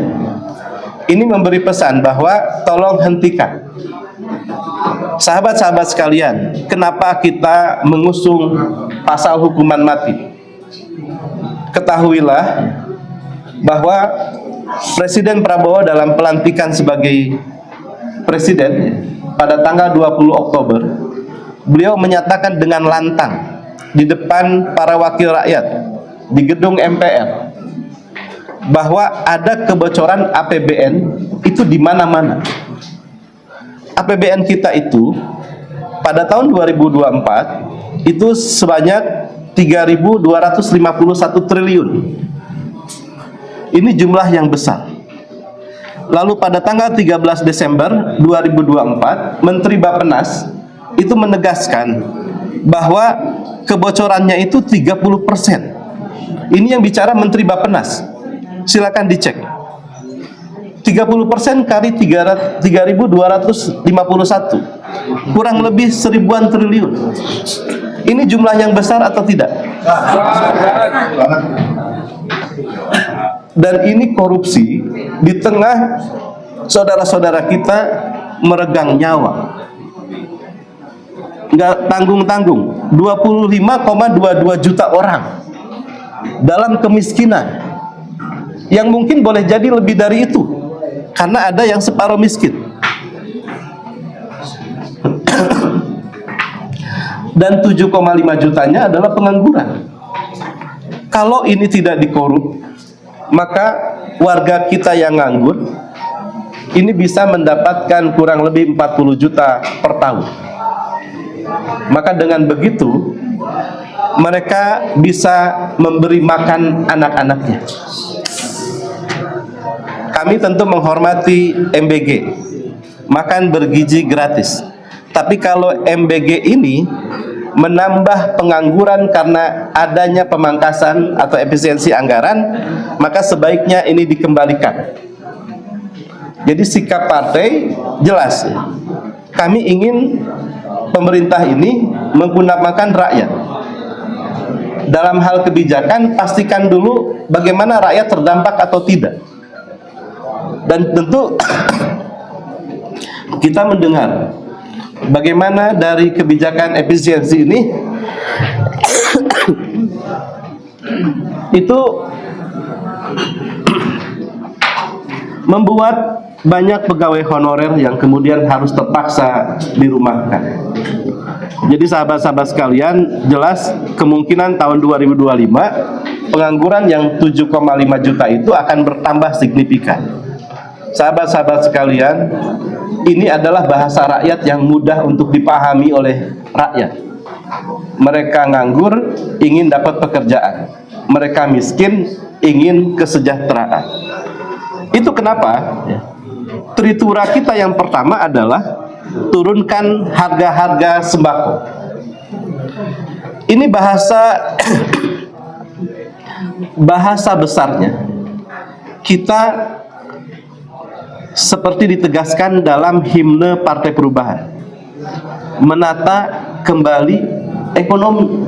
Ini memberi pesan bahwa tolong hentikan. Sahabat-sahabat sekalian, kenapa kita mengusung pasal hukuman mati? Ketahuilah bahwa Presiden Prabowo dalam pelantikan sebagai presiden pada tanggal 20 Oktober, beliau menyatakan dengan lantang di depan para wakil rakyat di gedung MPR bahwa ada kebocoran APBN itu di mana-mana. APBN kita itu pada tahun 2024 itu sebanyak 3.251 triliun. Ini jumlah yang besar. Lalu pada tanggal 13 Desember 2024, Menteri Bappenas itu menegaskan bahwa kebocorannya itu 30%. Ini yang bicara Menteri Bappenas. Silakan dicek. 30% kali 3.251, kurang lebih 1.000-an triliun. Ini jumlah yang besar atau tidak? Dan ini korupsi di tengah saudara-saudara kita meregang nyawa. Nggak tanggung-tanggung, 25,22 juta orang dalam kemiskinan, yang mungkin boleh jadi lebih dari itu, karena ada yang separuh miskin. Dan 7,5 jutanya adalah pengangguran. Kalau ini tidak dikorup, maka warga kita yang nganggur ini bisa mendapatkan kurang lebih 40 juta per tahun. Maka dengan begitu mereka bisa memberi makan anak-anaknya. Kami tentu menghormati MBG, makan bergizi gratis. Tapi kalau MBG ini menambah pengangguran karena adanya pemangkasan atau efisiensi anggaran, maka sebaiknya ini dikembalikan. Jadi sikap partai jelas. Kami ingin pemerintah ini menggunakan rakyat. Dalam hal kebijakan, pastikan dulu bagaimana rakyat terdampak atau tidak. Dan tentu kita mendengar bagaimana dari kebijakan efisiensi ini itu membuat banyak pegawai honorer yang kemudian harus terpaksa dirumahkan. Jadi sahabat-sahabat sekalian, jelas kemungkinan tahun 2025 pengangguran yang 7,5 juta itu akan bertambah signifikan. Sahabat-sahabat sekalian, ini adalah bahasa rakyat yang mudah untuk dipahami oleh rakyat. Mereka nganggur, ingin dapat pekerjaan. Mereka miskin, ingin kesejahteraan. Itu kenapa tritura kita yang pertama adalah turunkan harga-harga sembako. Ini bahasa besarnya. Kita seperti ditegaskan dalam himne Partai Perubahan, menata kembali ekonomi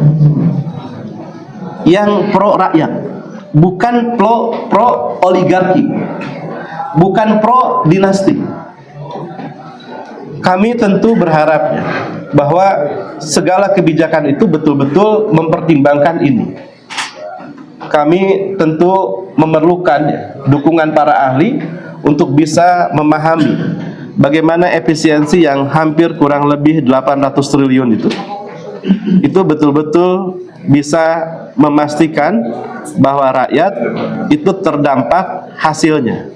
yang pro rakyat, bukan pro oligarki, bukan pro dinasti. Kami tentu berharap bahwa segala kebijakan itu betul-betul mempertimbangkan ini. Kami tentu memerlukan dukungan para ahli untuk bisa memahami bagaimana efisiensi yang hampir kurang lebih 800 triliun itu itu betul-betul bisa memastikan bahwa rakyat itu terdampak hasilnya.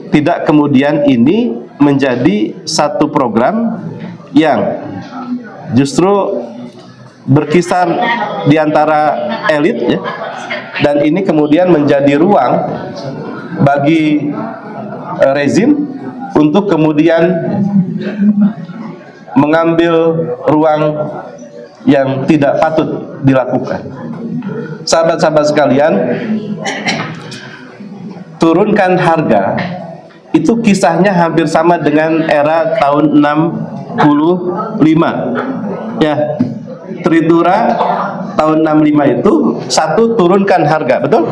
Tidak kemudian ini menjadi satu program yang justru berkisar di antara elit ya, dan ini kemudian menjadi ruang bagi rezim untuk kemudian mengambil ruang yang tidak patut dilakukan. Sahabat-sahabat sekalian, turunkan harga itu kisahnya hampir sama dengan era tahun 65 ya. Tritura tahun 65 itu satu, turunkan harga, betul?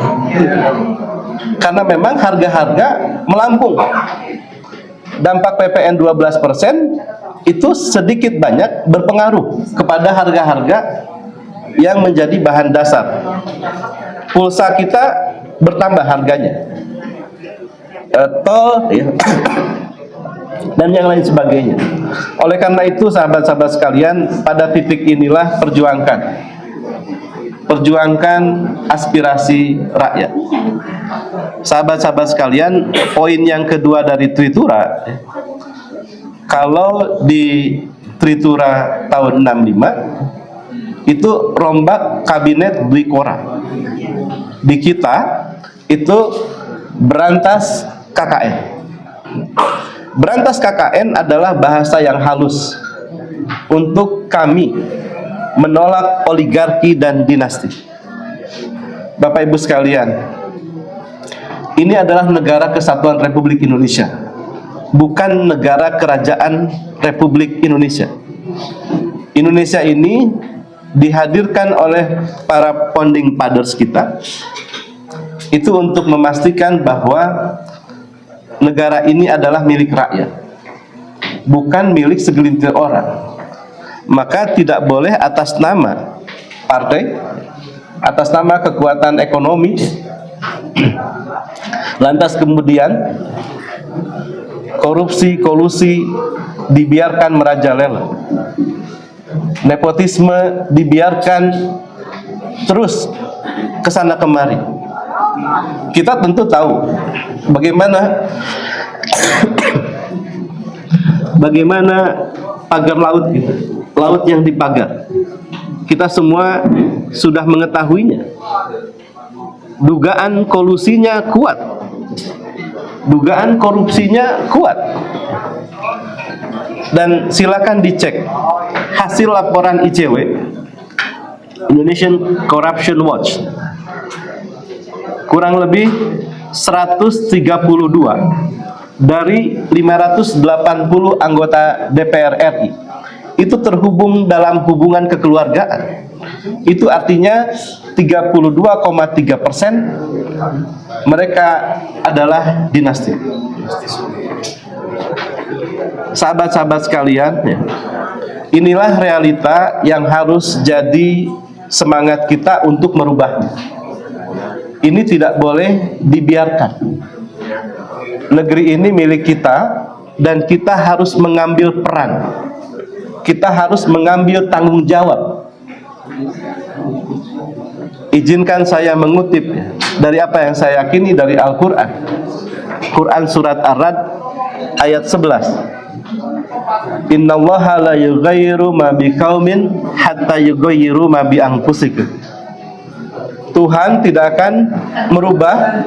Karena memang harga-harga melambung. Dampak PPN 12% itu sedikit banyak berpengaruh kepada harga-harga yang menjadi bahan dasar. Pulsa kita bertambah harganya, tol ya, dan yang lain sebagainya. Oleh karena itu sahabat-sahabat sekalian, pada titik inilah perjuangkan aspirasi rakyat. Sahabat-sahabat sekalian, poin yang kedua dari Tritura, kalau di Tritura tahun 65 itu rombak kabinet Dwi Kora. Di kita itu berantas KKN. Berantas KKN adalah bahasa yang halus untuk kami menolak oligarki dan dinasti. Bapak Ibu sekalian, ini adalah negara kesatuan Republik Indonesia, bukan negara kerajaan Republik Indonesia. Indonesia ini dihadirkan oleh para founding fathers kita itu untuk memastikan bahwa negara ini adalah milik rakyat, bukan milik segelintir orang. Maka tidak boleh atas nama partai, atas nama kekuatan ekonomi, lantas kemudian korupsi, kolusi dibiarkan merajalela, nepotisme dibiarkan terus kesana kemari. Kita tentu tahu bagaimana pagar laut kita, laut yang dipagar. Kita semua sudah mengetahuinya. Dugaan kolusinya kuat, dugaan korupsinya kuat. Dan silakan dicek hasil laporan ICW, Indonesian Corruption Watch. Kurang lebih 132 dari 580 anggota DPR RI itu terhubung dalam hubungan kekeluargaan. Itu artinya 32,3% mereka adalah dinasti. Sahabat-sahabat sekalian, ya, inilah realita yang harus jadi semangat kita untuk merubahnya. Ini tidak boleh dibiarkan. Negeri ini milik kita dan kita harus mengambil peran. Kita harus mengambil tanggung jawab. Izinkan saya mengutip dari apa yang saya yakini dari Al-Quran. Quran surat Ar-Ra'd ayat 11. Innallaha la yughayyiru ma biqaumin hatta yughayyiru ma bi anfusihim. Tuhan tidak akan merubah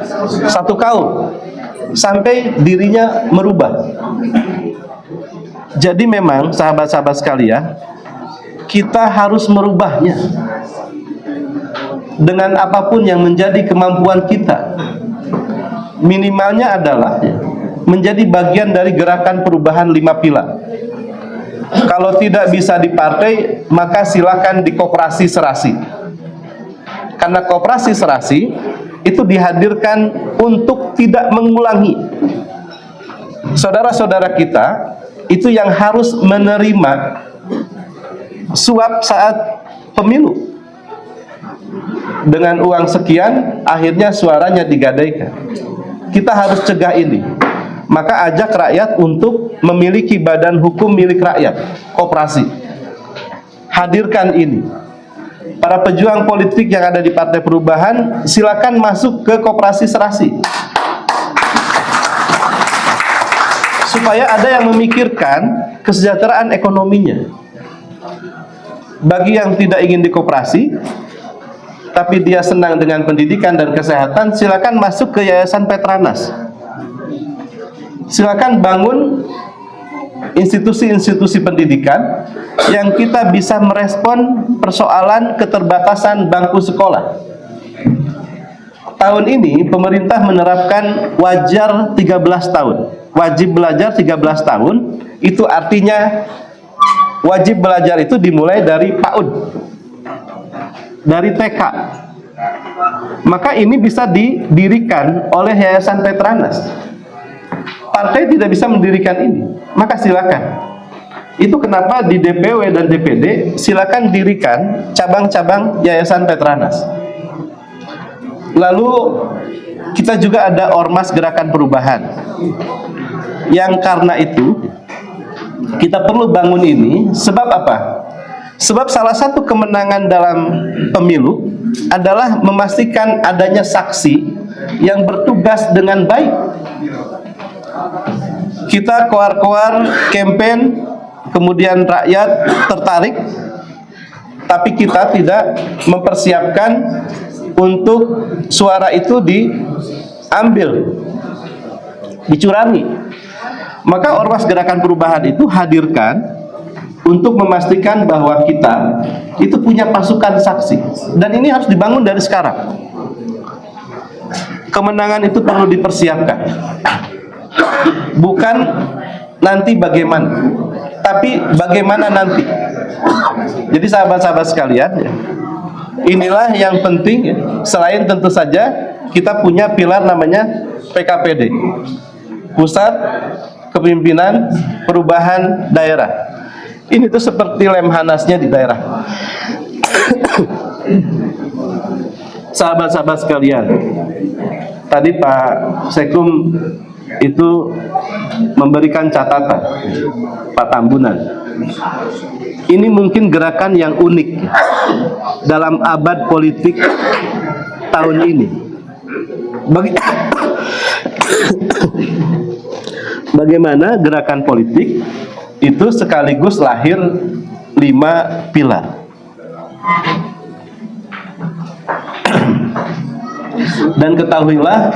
satu kaum sampai dirinya merubah. Jadi memang sahabat-sahabat sekalian, kita harus merubahnya dengan apapun yang menjadi kemampuan kita. Minimalnya adalah menjadi bagian dari gerakan perubahan 5 pilar. Kalau tidak bisa di partai, maka silakan di koperasi serasi. Karena koperasi serasi itu dihadirkan untuk tidak mengulangi. Saudara-saudara kita itu yang harus menerima suap saat pemilu. Dengan uang sekian, akhirnya suaranya digadaikan. Kita harus cegah ini. Maka ajak rakyat untuk memiliki badan hukum milik rakyat, koperasi. hadirkan ini. Para pejuang politik yang ada di Partai Perubahan, silakan masuk ke koperasi serasi. Supaya ada yang memikirkan kesejahteraan ekonominya. Bagi yang tidak ingin di koperasi, tapi dia senang dengan pendidikan dan kesehatan, silakan masuk ke Yayasan Petranas. Silakan bangun institusi-institusi pendidikan yang kita bisa merespon persoalan keterbatasan bangku sekolah. Tahun ini pemerintah menerapkan wajar 13 tahun. Wajib belajar 13 tahun, itu artinya wajib belajar itu dimulai dari PAUD, dari TK. Maka ini bisa didirikan oleh Yayasan Petranas. Partai tidak bisa mendirikan ini, maka silakan. Itu kenapa di DPW dan DPD silakan dirikan cabang-cabang Yayasan Petranas. Lalu kita juga ada Ormas Gerakan Perubahan, yang karena itu kita perlu bangun ini. Sebab apa? Sebab salah satu kemenangan dalam pemilu adalah memastikan adanya saksi yang bertugas dengan baik. Kita koar-koar campaign, kemudian rakyat tertarik, tapi kita tidak mempersiapkan untuk suara itu diambil, dicurangi. Maka Ormas Gerakan Perubahan itu hadirkan untuk memastikan bahwa kita itu punya pasukan saksi, dan ini harus dibangun dari sekarang. Kemenangan itu perlu dipersiapkan, bukan nanti bagaimana, tapi bagaimana nanti. Jadi sahabat-sahabat sekalian, inilah yang penting. Selain tentu saja kita punya pilar namanya PKPD, Pusat Kepemimpinan Perubahan Daerah. Ini tuh seperti lemhanasnya di daerah. Sahabat-sahabat sekalian, tadi Pak Sekum itu memberikan catatan, Pak Tambunan. Ini mungkin gerakan yang unik dalam abad politik tahun ini. Bagaimana gerakan politik itu sekaligus lahir 5 pilar. Dan ketahuilah,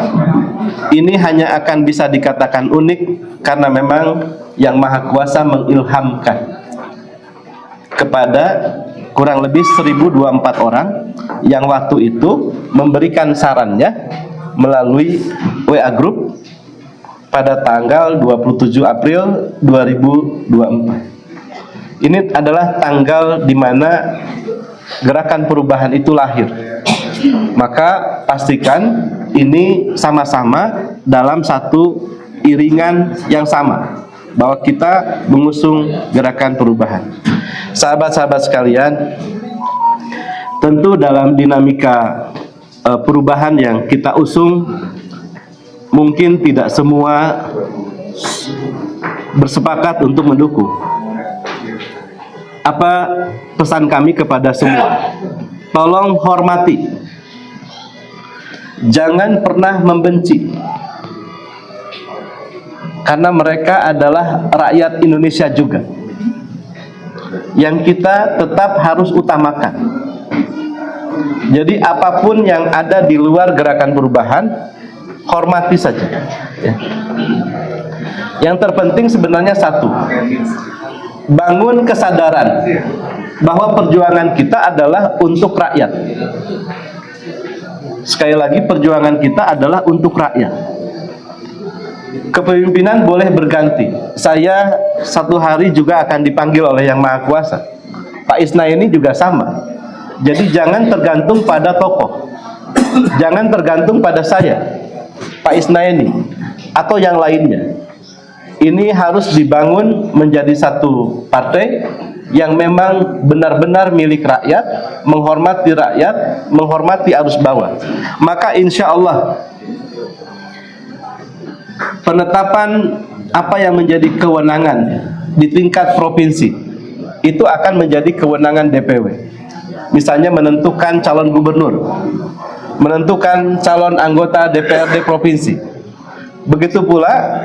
ini hanya akan bisa dikatakan unik karena memang Yang Maha Kuasa mengilhamkan kepada kurang lebih 1024 orang yang waktu itu memberikan sarannya melalui WA Group pada tanggal 27 April 2024. Ini adalah tanggal di mana gerakan perubahan itu lahir. Maka pastikan ini sama-sama dalam satu iringan yang sama, bahwa kita mengusung gerakan perubahan. Sahabat-sahabat sekalian, tentu dalam dinamika perubahan yang kita usung, mungkin tidak semua bersepakat untuk mendukung. Apa pesan kami kepada semua? Tolong hormati, jangan pernah membenci, karena mereka adalah rakyat Indonesia juga yang kita tetap harus utamakan. Jadi apapun yang ada di luar gerakan perubahan, hormati saja ya. Yang terpenting sebenarnya satu, bangun kesadaran bahwa perjuangan kita adalah untuk rakyat. Sekali lagi, perjuangan kita adalah untuk rakyat. Kepemimpinan boleh berganti. Saya satu hari juga akan dipanggil oleh Yang Maha Kuasa. Pak Isna ini juga sama. Jadi jangan tergantung pada tokoh, jangan tergantung pada saya, Pak Isna ini atau yang lainnya. Ini harus dibangun menjadi satu partai yang memang benar-benar milik rakyat, menghormati rakyat, menghormati arus bawah. Maka insya Allah penetapan apa yang menjadi kewenangan di tingkat provinsi itu akan menjadi kewenangan DPW. Misalnya menentukan calon gubernur, menentukan calon anggota DPRD provinsi. Begitu pula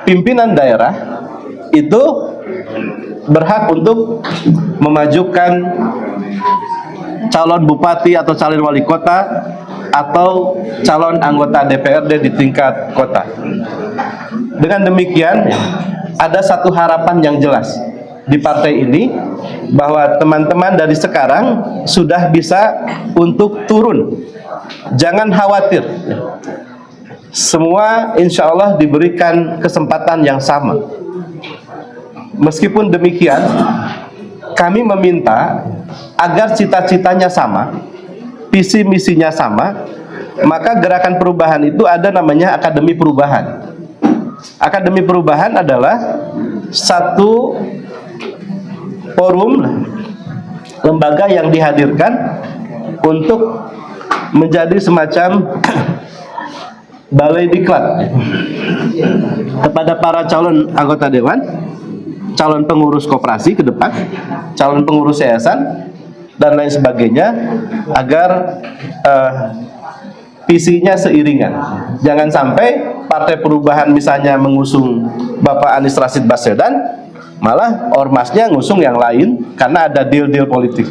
pimpinan daerah itu berhak untuk memajukan calon bupati atau calon wali kota atau calon anggota DPRD di tingkat kota. Dengan demikian, ada satu harapan yang jelas di partai ini, bahwa teman-teman dari sekarang sudah bisa untuk turun. Jangan khawatir, semua insya Allah diberikan kesempatan yang sama. Meskipun demikian, kami meminta agar cita-citanya sama, visi misinya sama. Maka gerakan perubahan itu ada namanya Akademi Perubahan. Akademi Perubahan adalah satu forum, lembaga yang dihadirkan untuk menjadi semacam balai diklat kepada para calon anggota dewan, calon pengurus koperasi ke depan, calon pengurus yayasan, dan lain sebagainya, agar visinya seiringan. Jangan sampai Partai Perubahan misalnya mengusung Bapak Anies Rashid Baswedan, malah ormasnya ngusung yang lain karena ada deal-deal politik.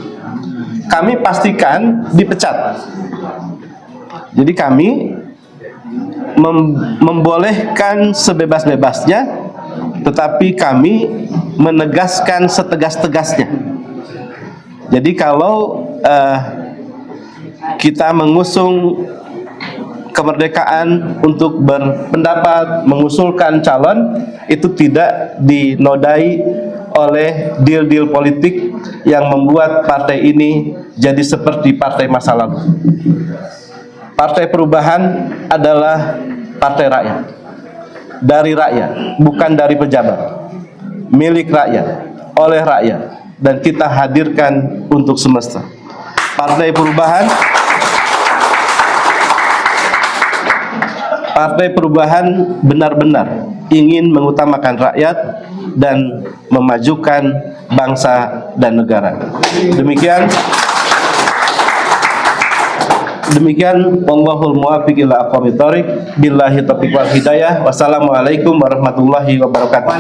Kami pastikan dipecat. Jadi kami membolehkan sebebas-bebasnya, tetapi kami menegaskan setegas-tegasnya. Jadi kalau kita mengusung kemerdekaan untuk berpendapat, mengusulkan calon, itu tidak dinodai oleh deal-deal politik yang membuat partai ini jadi seperti partai masa lalu. Partai Perubahan adalah partai rakyat, dari rakyat, bukan dari pejabat, milik rakyat, oleh rakyat, dan kita hadirkan untuk semesta. Partai Perubahan benar-benar ingin mengutamakan rakyat dan memajukan bangsa dan negara. Demikian wallahul muwaffiq ila aqwamit thoriq, billahi taufiq wal hidayah. Wassalamualaikum warahmatullahi wabarakatuh.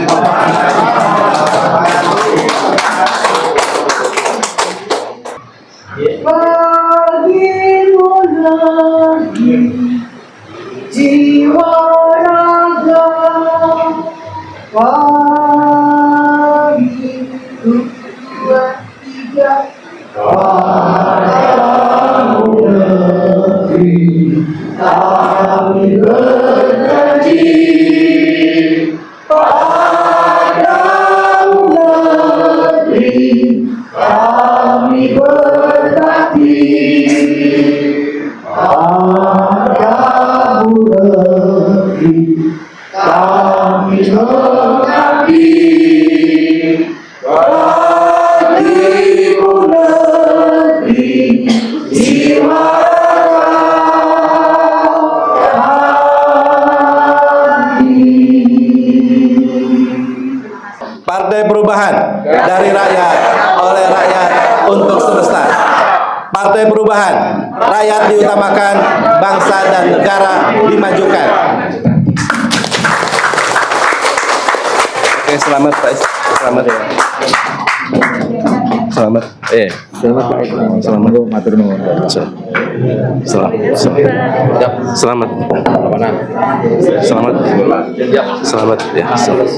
Jiwa raga pagi 2, 3 padamu negeri kami berjanji, padamu negeri kami berbakti, padamu negeri kami mengabdi, bagimu negeri jiwa Partai Perubahan dari rakyat, oleh rakyat, untuk semesta. Partai Perubahan, rakyat diutamakan, bangsa dan negara dimajukan. Oke, selamat Pak. Selamat ya. Selamat. Selamat Pak. Selamat. Matur nuwun. Selamat. Selamat. Selamat ya. Selamat.